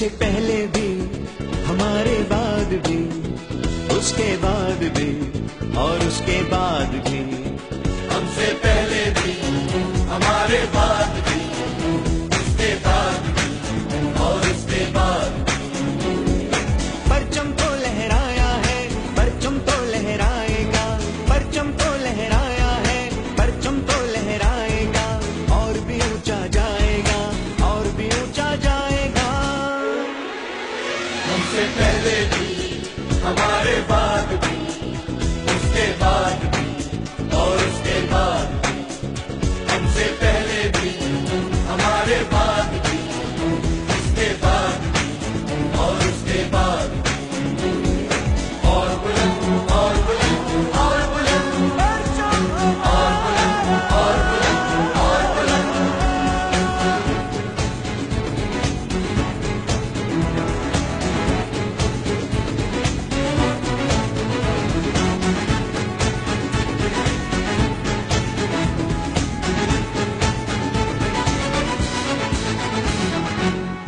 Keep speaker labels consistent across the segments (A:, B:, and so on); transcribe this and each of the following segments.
A: हमसे पहले भी, हमारे बाद भी, उसके बाद भी और उसके बाद भी।
B: हमसे पहले भी, हमारे बाद भी, उसके बाद भी और उसके बाद भी।
A: परचम तो लहराया है, परचम तो लहराएगा, परचम तो लहराया है, परचम तो लहराएगा, और भी ऊंचा जाएगा, और भी ऊंचा जाएगा।
B: हमसे पहले भी, हमारे बाद भी, उसके बाद भी और उसके बाद भी। हमसे पहले भी, हमारे बाद भी, उसके बाद भी और उसके बाद भी। और बुलंद और बुलंद और बुलंद और बुलंद और बुलंद और बुलंद।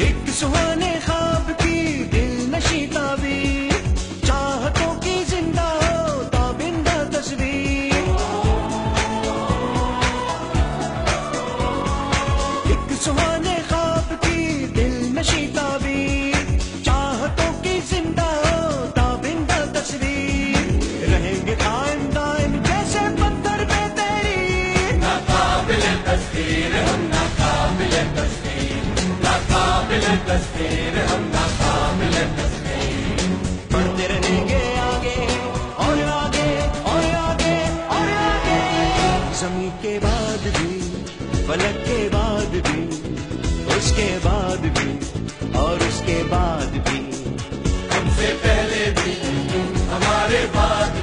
A: एक सुहाने ख्वाब की दिल नशी ताबीर, चाहतों की जिंदा हो ताबिंदा तस्वीर। एक सुहाने ख्वाब की दिल नशी ताबीर, चाहतों की जिंदा हो ताबिंदा तस्वीर। रहेंगे कायम दायम जैसे पत्थर पे तेरी।
B: नाकाबिले तस्वीर हम, नाकाबिले तस्वीर, नाकाबिले तस्वीर हम, नाकाबिले तस्वीर।
A: बढ़ते रहेंगे आगे और आगे और आगे और आगे। जमीन के बाद भी, फलक के बाद भी, उसके बाद भी और उसके बाद भी।
B: हमसे पहले भी, हमारे बाद